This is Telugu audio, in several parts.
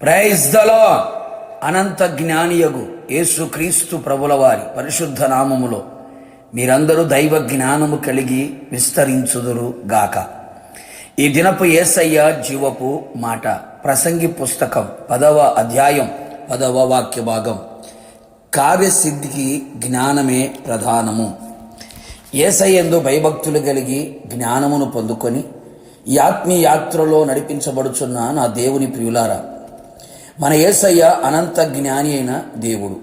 Praise the lord. అనంత జ్ఞానియగు యేసుక్రీస్తు ప్రభుల వారి పరిశుద్ధ నామములో మీరందరూ దైవ జ్ఞానము కలిగి విస్తరించుదురు గాక. ఈ దినపు యేసయ్య జీవపు మాట ప్రసంగి పుస్తకం 10వ అధ్యాయం 10వ వాక్య భాగం. కార్యసిద్ధికి జ్ఞానమే ప్రధానము. యేసయ్యందు భయభక్తులు కలిగి జ్ఞానమును పొందుకొని ఈ ఆత్మీయ యాత్రలో నడిపించబడుచున్న నా దేవుని ప్రియులారా, మన యేసయ్య అనంత జ్ఞాని అయిన దేవుడు.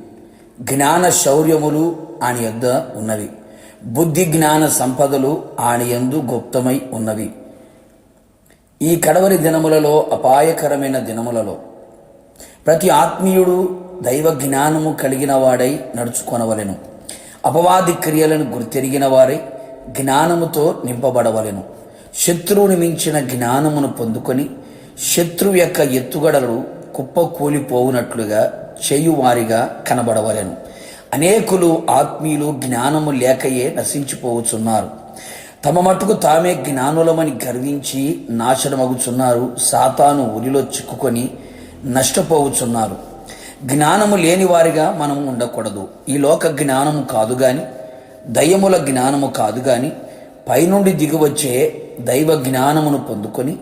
జ్ఞాన శౌర్యములు ఆయన యొద్ద ఉన్నవి, బుద్ధి జ్ఞాన సంపదలు ఆయన యందు గుప్తమై ఉన్నవి. ఈ కడవరి దినములలో, అపాయకరమైన దినములలో ప్రతి ఆత్మీయుడు దైవ జ్ఞానము కలిగిన వాడై నడుచుకొనవలెను. అపవాది క్రియలను గుర్తెరిగిన వారై జ్ఞానముతో నింపబడవలెను. శత్రువుని మించిన జ్ఞానమును పొందుకొని శత్రువు యొక్క ఎత్తుగడలు కుప్పకూలిపోవునట్లుగా చేయువారిగా కనబడవలెను. అనేకులు ఆత్మీయులు జ్ఞానము లేకయే నశించిపోవచ్చున్నారు. తమ మటుకు తామే జ్ఞానులమని గర్వించి నాశనమగుచున్నారు. సాతాను ఉరిలో చిక్కుకొని నష్టపోవచ్చున్నారు. జ్ఞానము లేని వారిగా మనం ఉండకూడదు. ఈ లోక జ్ఞానము కాదు గాని, దయ్యముల జ్ఞానము కాదు గాని, పైనుండి దిగివచ్చే దైవ జ్ఞానమును పొందుకొని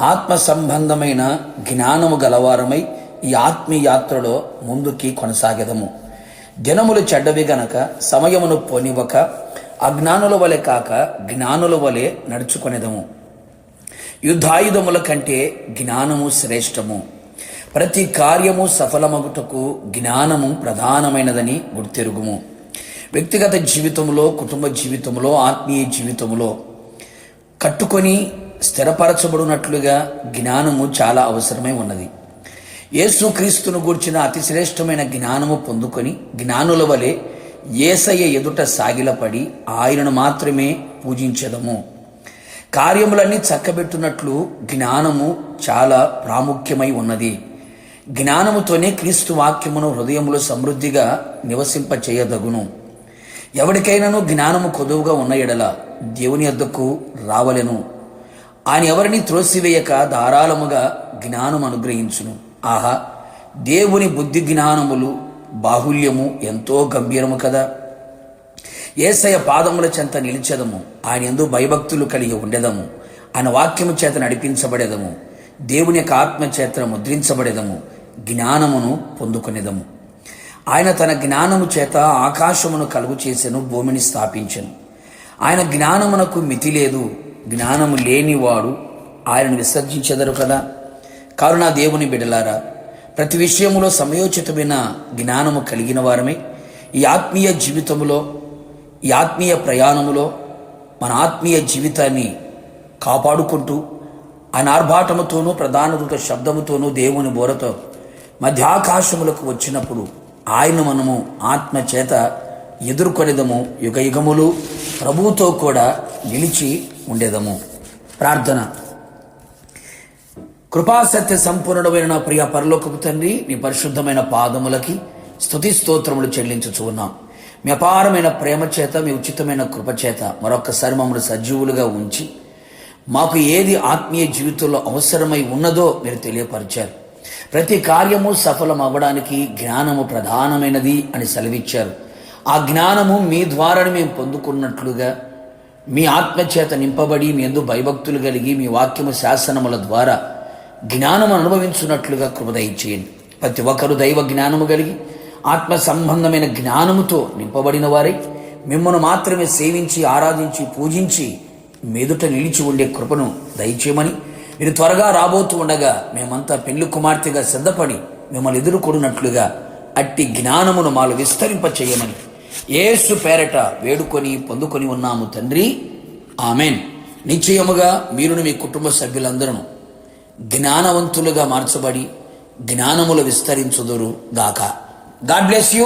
ఆత్మ సంబంధమైన జ్ఞానము గలవారమై ఈ ఆత్మీయ యాత్రలో ముందుకి కొనసాగెదము. దినములు చెడ్డవి గనక సమయమును పోనివ్వక అజ్ఞానుల వలె కాక జ్ఞానుల వలె నడుచుకొనేదము. యుద్ధాయుధముల కంటే జ్ఞానము శ్రేష్టము. ప్రతి కార్యము సఫలమగుటకు జ్ఞానము ప్రధానమైనదని గుర్తెరుగుము. వ్యక్తిగత జీవితంలో, కుటుంబ జీవితంలో, ఆత్మీయ జీవితంలో కట్టుకొని స్థిరపరచబడినట్లుగా జ్ఞానము చాలా అవసరమై ఉన్నది. యేసుక్రీస్తును గూర్చిన అతి శ్రేష్టమైన జ్ఞానము పొందుకొని జ్ఞానుల వలె యేసయ్య ఎదుట సాగిలపడి ఆయనను మాత్రమే పూజించెదము. కార్యములన్నీ చక్కబెట్టునట్లు జ్ఞానము చాలా ప్రాముఖ్యమై ఉన్నది. జ్ఞానముతోనే క్రీస్తు వాక్యమును హృదయములో సమృద్ధిగా నివసింపచేయదగును. ఎవరికైనాను జ్ఞానము కొదువుగా ఉన్న ఎడల దేవుని యొద్దకు రావలెను. ఆయన ఎవరిని త్రోసివేయక ధారాళముగా జ్ఞానం అనుగ్రహించును. ఆహా, దేవుని బుద్ధి జ్ఞానములు బాహుల్యము ఎంతో గంభీరము కదా. యేసయ్య పాదముల చెంత నిలిచెదము. ఆయన యందు భయభక్తులు కలిగి ఉండెదము. ఆయన వాక్యము చేత నడిపించబడేదము. దేవుని యొక్క ఆత్మ చేత ముద్రించబడేదము. జ్ఞానమును పొందుకునేదము. ఆయన తన జ్ఞానము చేత ఆకాశమును కలుగు చేసెను, భూమిని స్థాపించెను. ఆయన జ్ఞానమునకు మితి లేదు. జ్ఞానము లేనివాడు ఆయనను విసర్జించెదరు కదా. కావున దేవుని బిడలారా, ప్రతి విషయములో సమయోచితమైన జ్ఞానము కలిగిన వారమే ఈ ఆత్మీయ జీవితములో, ఈ ఆత్మీయ ప్రయాణములో మన ఆత్మీయ జీవితాన్ని కాపాడుకుంటూ ఆయన ఆర్భాటముతోనూ ప్రధాన దూత శబ్దముతోనూ దేవుని బోరతో మధ్యాకాశములకు వచ్చినప్పుడు ఆయన మనము ఆత్మ చేత ఎదుర్కొనేదము. యుగ యుగములు ప్రభువుతో కూడా నిలిచి ఉండేదము. ప్రార్థన. కృపాసత్య సంపూర్ణమైన నా ప్రియ పరలోకపు తండ్రి, నీ పరిశుద్ధమైన పాదములకి స్తుతి స్తోత్రములు చెల్లించుచు ఉన్నాం. మీ అపారమైన ప్రేమ చేత, మీ ఉచితమైన కృప చేత మరొక్కసారి మమ్మల్ని సజీవులుగా ఉంచి మాకు ఏది ఆత్మీయ జీవితంలో అవసరమై ఉన్నదో మీరు తెలియపరిచారు. ప్రతి కార్యము సఫలం అవ్వడానికి జ్ఞానము ప్రధానమైనది అని సెలవిచ్చారు. ఆ జ్ఞానము మీ ద్వారానే మేము పొందుకున్నట్లుగా మీ ఆత్మచేత నింపబడి మీ యందు భయభక్తులు కలిగి మీ వాక్యము శాసనముల ద్వారా జ్ఞానము అనుభవించున్నట్లుగా కృప దయచేయండి. ప్రతి ఒక్కరు దైవ జ్ఞానము కలిగి ఆత్మ సంబంధమైన జ్ఞానముతో నింపబడిన వారై మిమ్మల్ని మాత్రమే సేవించి, ఆరాధించి, పూజించి మీదుట నిలిచి ఉండే కృపను దయచేయమని, మీరు త్వరగా రాబోతూ ఉండగా మేమంతా పెళ్లి కుమార్తెగా సిద్ధపడి మిమ్మల్ని ఎదుర్కొన్నట్లుగా అట్టి జ్ఞానమును మాలో విస్తరింప చేయమని యేసు పేరట వేడుకొని పొందుకొని ఉన్నాము తండ్రి. ఆమెన్. నిశ్చయముగా మీరును మీ కుటుంబ సభ్యులందరూ జ్ఞానవంతులుగా మార్చబడి జ్ఞానములు విస్తరించుదురు గాక. God bless you.